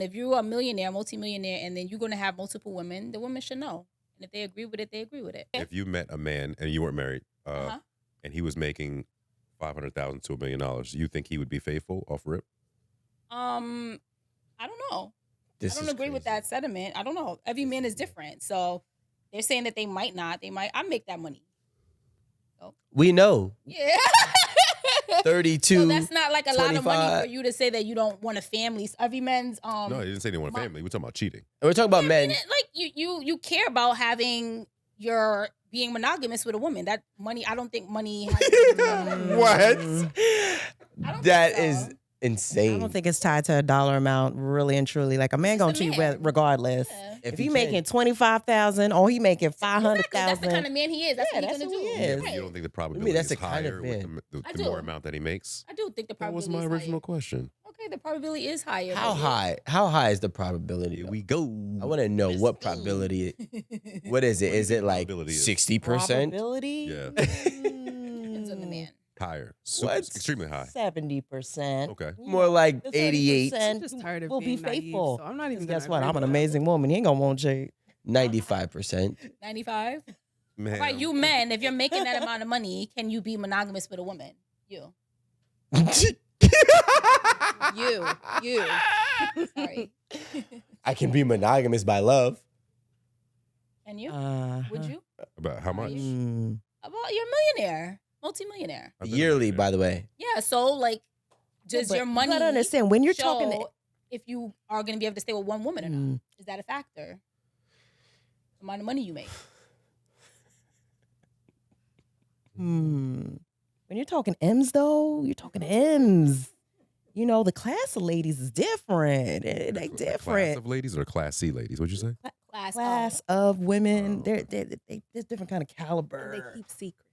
If you're a millionaire, multimillionaire, and then you're going to have multiple women, the women should know. And if they agree with it, they agree with it. If you met a man and you weren't married, Uh-huh. and he was making $500,000 to $1 million, you think he would be faithful off rip? I don't know. This I don't is agree with crazy. that sentiment. I don't know. Every man is different. So they're saying that they might not. They might. I make that money. We know. Yeah. 32. So that's not like a lot of money 25. for you to say that you don't want a family. Every man's No, he didn't say they want a family. We're talking about cheating. And we're talking about men. like you care about having your being monogamous with a woman. That money, I don't think money has What? I don't That think is so. insane. I don't think it's tied to a dollar amount, really and truly. Like a man It's gonna a cheat man. regardless. Yeah. If he making 25,000 or he making Exactly. That's the 500,000, kind of man he is. That's Yeah, what he's that's gonna who do. he is. But you don't think the I probability mean, that's is the kind of higher with man. I the more do. amount that he makes? I do think the That probability was my is original higher. question. Okay, the probability is higher. How but high? How high is the probability? Here though? we go. I want to know what probability. What is it? What do you Is think it like probability is? 60%? probability. Yeah. Depends on the man. Higher. Super, What? extremely high. 70%. Okay. More like The 88, 30% I'm just tired of will being be naive, faithful. so I'm not even. Guess gonna what? agree I'm an with that. amazing woman. He ain't gonna want cheat. 95%. 95. Man. Right, you men, if you're making that amount of money, can you be monogamous with a woman? You. You. Sorry. I can be monogamous by love. And you? Uh-huh. Would you? About how much? Mm. About you're a millionaire, multimillionaire. I've been Yearly, there. by the way. Yeah. So like, does But your money? You gotta understand when you're talking. show if you are going to be able to stay with one woman or not? Mm. Is that a factor? The amount of money you make. When you're talking M's though, you're talking M's. You know, the class of ladies is different. They Class different. of ladies or class C ladies? What'd you say? Class. Of women, Oh. there's different kind of caliber. And they keep secrets.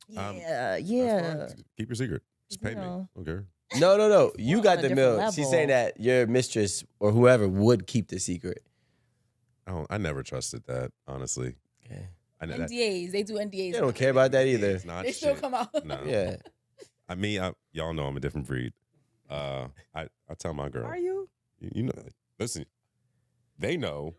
Yeah, That's yeah. fine. Keep your secret. Just pay You me. know. Okay. No. You We're got on a the different mill. She's level. saying that your mistress or whoever would keep the secret. I never trusted that, honestly. Okay. I know that. NDAs. They do NDAs. They don't care about that either. It's not They still shit. come out. No. Yeah. Y'all know I'm a different breed. I tell my girl. Are you? You know, listen, they know.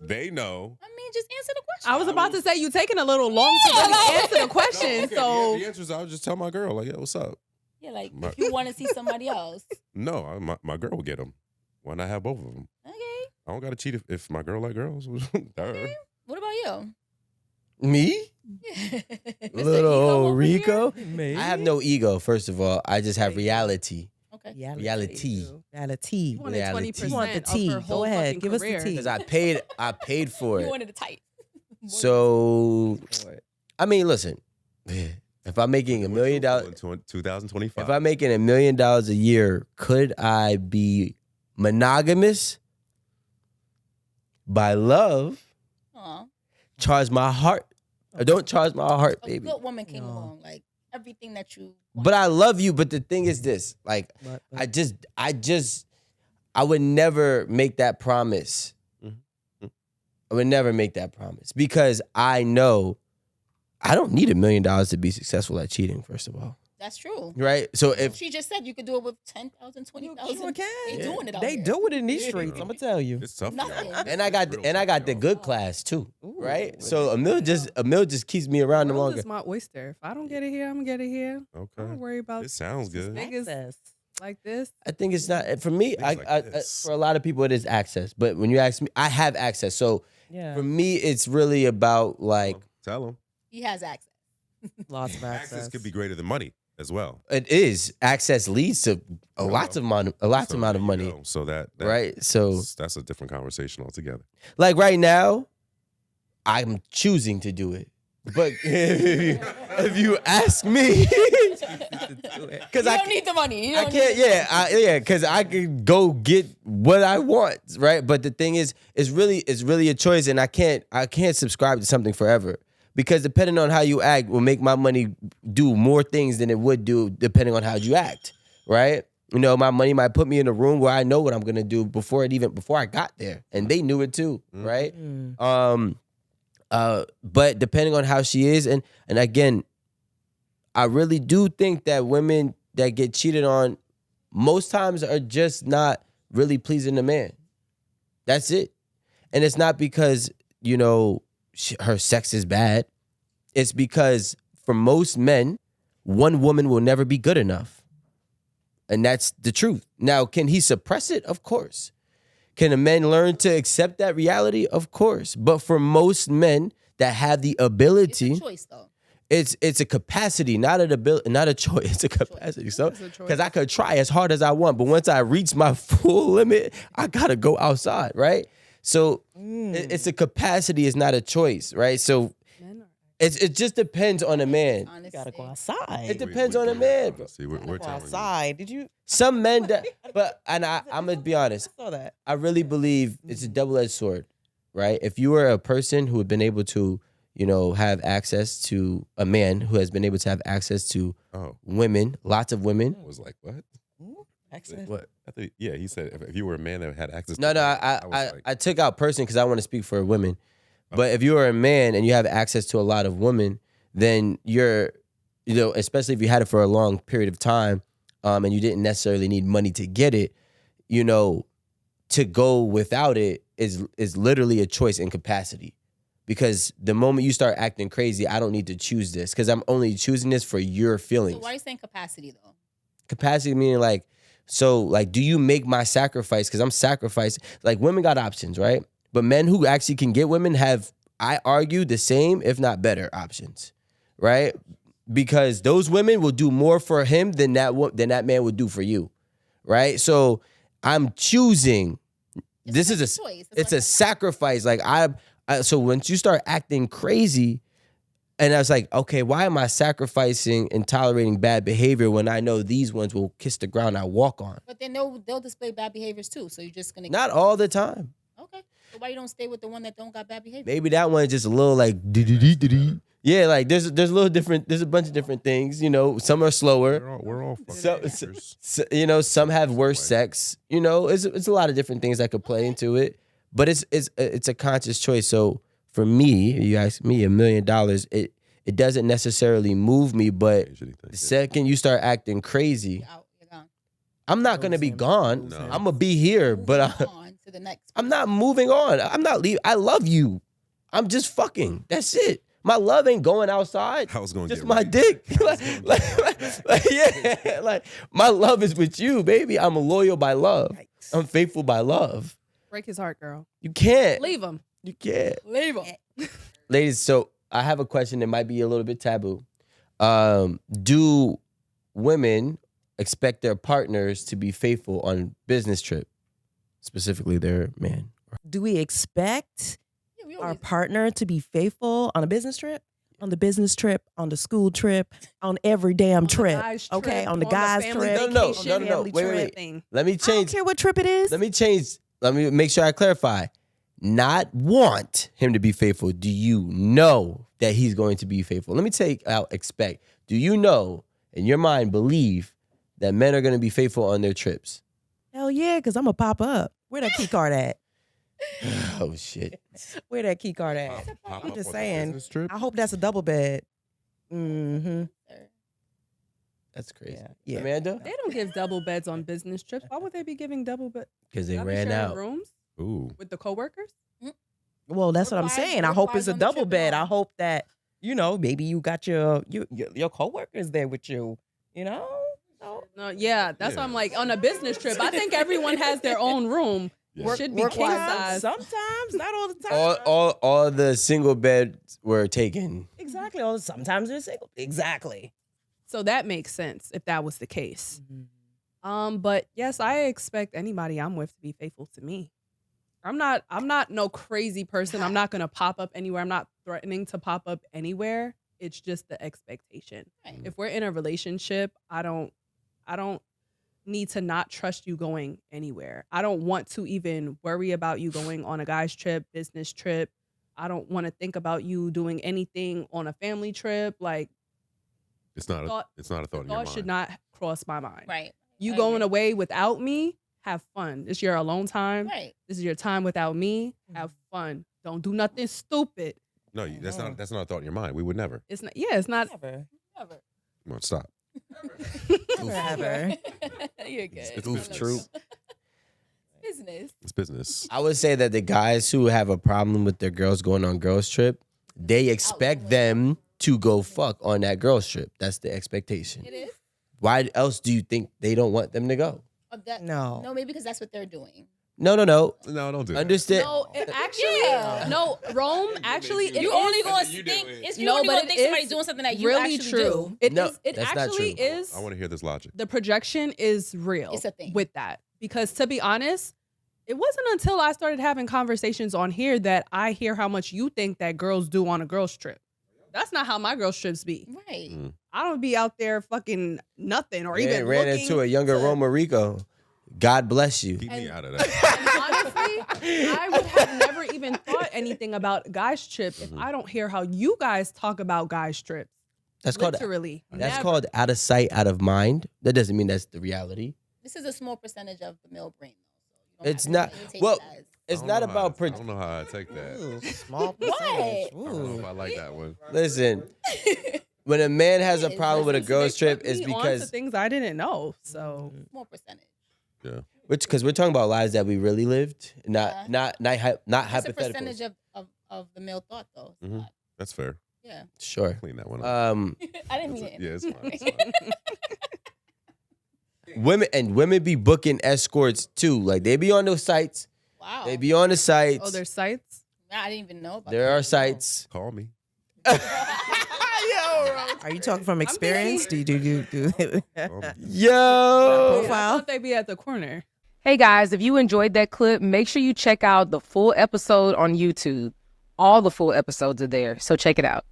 They know. I mean, just answer the question. I was about to say you taking a little long to really answer the question. Okay, So the answer is I'll just tell my girl, like, yeah, what's up? Yeah, like My- if you want to see somebody else. No, my girl will get them. Why not have both of them? Okay. I don't got to cheat if my girl like girls. Duh. What about you? Me? Mr. Little Ego old over Rico? here? I have no ego, first of all. I just have reality. Okay. Reality. Reality. you wanted Reality. 20% You want the of tea. her Go whole ahead, fucking give us the career. tea. Because I paid for You it. wanted it tight. So, I mean, listen. If I'm making $1 million, in 2025. if I'm making $1 million a year, could I be monogamous by love? Aw. Charge my heart. Or don't charge my heart, A baby. good woman came No. along. Like everything that you. But I love you. But the thing is this, like, But- I would never make that promise. Mhm. I would never make that promise because I know I don't need $1 million to be successful at cheating, first of all. That's true. Right? So if She just said you could do it with 10,000, 20,000. Sure can. They doing it out They here. do it in these Yeah. streets. I'm gonna tell you. It's tough. for Nothing. y'all. and I got Real and I got the tough, good class too. Ooh. Right? So a mill just keeps me around the World longer. is my oyster. If I don't get it here, I'm gonna get it here. y'all. Don't Okay. worry about It sounds good. Niggas Access. like this. I think it's not for me. Things like I this. for a lot of people it is access, but when you ask me, I have access. So Yeah. for me, it's really about like Tell them. He has access. Lots of access. Access could be greater than money as well. it is access leads to a lot of money, So amount there of you money, go. So that right? So that's a different conversation altogether. like right now, I'm choosing to do it. But if you ask me, because You I don't need the money. You I don't can't, need yeah, because I can go get what I want, right? But the thing is, it's really a choice, and I can't subscribe to something forever because depending on how you act will make my money do more things than it would do depending on how you act, right? You know, my money might put me in a room where I know what I'm gonna do before I got there, and they knew it too, right? But depending on how she is, and again, I really do think that women that get cheated on most times are just not really pleasing the man. That's it. And it's not because, her sex is bad. It's because for most men, one woman will never be good enough. And that's the truth. Now, can he suppress it? Of course. Can a man learn to accept that reality? Of course. But for most men that have the ability, It's a choice, though. it's a capacity, not an ability, not a choice. It's a capacity. So, It's a choice. because I could try as hard as I want, but once I reach my full limit, I gotta go outside, right? So it's a capacity. It's not a choice, right? So Men are- it just depends on a man. You Honestly. gotta go outside. It depends on the man, bro. See, we're Go telling you. outside. Did you? Some men that, I'm gonna be honest. I saw that. I really believe it's a double-edged sword, right? If you were a person who had been able to, have access to a man who has been able to have access to Oh, women, lots of women. I was like, what? Excellent. What? Yeah, he said if you were a man that had access. No, to I was like, I took out person because I want to speak for women. But if you are a man and you have access to a lot of women, then you're, especially if you had it for a long period of time, and you didn't necessarily need money to get it, to go without it is literally a choice in capacity. Because the moment you start acting crazy, I don't need to choose this because I'm only choosing this for your feelings. So why are you saying capacity, though? Capacity meaning do you make my sacrifice? Because I'm sacrificing. Like women got options, right? But men who actually can get women have, I argue, the same, if not better options, right? Because those women will do more for him than that man would do for you, right? So I'm choosing. This is a choice. it's a sacrifice. Like so once you start acting crazy, and I was like, okay, why am I sacrificing and tolerating bad behavior when I know these ones will kiss the ground I walk on? But then they'll display bad behaviors too. So you're just gonna Not all the time. Okay. So why you don't stay with the one that don't got bad behavior? Maybe that one is just a little like yeah, like there's a little different. There's a bunch of different things. Some are slower. we're all So, fucking actors. some have worse sex. It's a lot of different things that could play into it. But it's a conscious choice. So for me, you ask me $1 million, it doesn't necessarily move me. But Usually think, the second you start acting crazy, You're out. You're gone. I'm not gonna be gone. No. I'm gonna be here, but Moving on to the next. I'm not moving on. I'm not leaving. I love you. I'm just fucking. That's it. My love ain't going outside. I was going Just get my right. dick. like my love is with you, baby. I'm loyal by love. I'm faithful by love. Break his heart, girl. You can't. Leave him. You can't. Leave them. Ladies, so I have a question that might be a little bit taboo. Do women expect their partners to be faithful on business trip? Specifically their man. Do we expect Yeah, we our always- partner to be faithful on a business trip? On the business trip, on the school trip, on every damn On the trip. guy's Okay, trip, on the guy's family trip. No, vacation, no. family Wait. trip thing. Let me I don't change. care what trip it is. Let me make sure I clarify. Not want him to be faithful. Do you know that he's going to be faithful? Let me take out expect. Do you know, in your mind, believe that men are going to be faithful on their trips? Hell yeah, because I'm going to pop up. Where that key card at? Oh, shit. Where that key card at? Pop I'm up just on the saying. business trip? I hope that's a double bed. Mm-hmm. That's crazy. Yeah. Amanda? They don't give double beds on business trips. Why would they be giving double beds? Because they ran out. Rooms Ooh. with the coworkers. Well, that's what I'm What saying. vibes- I what hope vibes it's a on the double trip and bed. all? I hope that, maybe you got your coworkers there with you. No? No, yeah, that's why I'm Yeah. like on a business trip. I think everyone has their own room. Yeah. Should be king size. Sometimes, not all the time. All the single beds were taken. Exactly. Sometimes they're single. Exactly. So that makes sense if that was the case. Mm-hmm. But yes, I expect anybody I'm with to be faithful to me. I'm not no crazy person. I'm not gonna pop up anywhere. I'm not threatening to pop up anywhere. It's just the expectation. Right. If we're in a relationship, I don't need to not trust you going anywhere. I don't want to even worry about you going on a guy's trip, business trip. I don't want to think about you doing anything on a family trip. Like It's not a thought- thought in your thought mind. should not cross my mind. Right. You I going agree. away without me, have fun. It's your alone time. Right. This is your time without me. Have fun. Don't do nothing stupid. No, that's not a thought in your mind. We would never. It's not. Yeah, it's not. Never. Never. Come on, stop. Never. You're good. It's Oof, true. business. It's business. I would say that the guys who have a problem with their girls going on girls trip, they expect them to go fuck on that girls trip. That's the expectation. It is. Why else do you think they don't want them to go? No. No, maybe because that's what they're doing. No. No, don't do that. Understand? No, it actually, Yeah. no, Rome actually, it You is only gonna you think do it. it's you No, only but gonna it think somebody's is doing something that you really actually true. do. It No, is. It that's not actually true. is. I want to hear this logic. The projection is real. It's a thing. With that, because to be honest, it wasn't until I started having conversations on here that I hear how much you think that girls do on a girls trip. That's not how my girls trips be. Right. I don't be out there fucking nothing or even ran looking into a younger to- Roma Rico. God bless you. Keep me And- out of that. And honestly, I would have never even thought anything about guys trip if I don't hear how you guys talk about guys trips. That's called Literally, that's never. called out of sight, out of mind. That doesn't mean that's the reality. This is a small percentage of the male brain, though. So you don't It's have not. to take Well, it as- it's I don't not know how about. I don't know how I take that. Ooh, small percentage. I don't know if I like that one. Listen, when a man has a It is. problem with a Listen, girls they trip, put it's me onto because things I didn't know. So small percentage. Yeah. because we're talking about lives that we really lived, not Yeah. not It's a hypothetical. percentage of the male thought, though. It's Mhm. not- That's fair. Yeah. Sure. Clean that one up. I didn't mean it. Yeah, it's fine. It's fine. Women be booking escorts too. Like they be on those sites. Wow. They be on the sites. oh, there's sites. I didn't even know about There that. are sites. Call me. Are you talking from experience? Do you do? Call me. Yo. I Profile. thought they'd be at the corner. Hey guys, if you enjoyed that clip, make sure you check out the full episode on YouTube. All the full episodes are there, so check it out.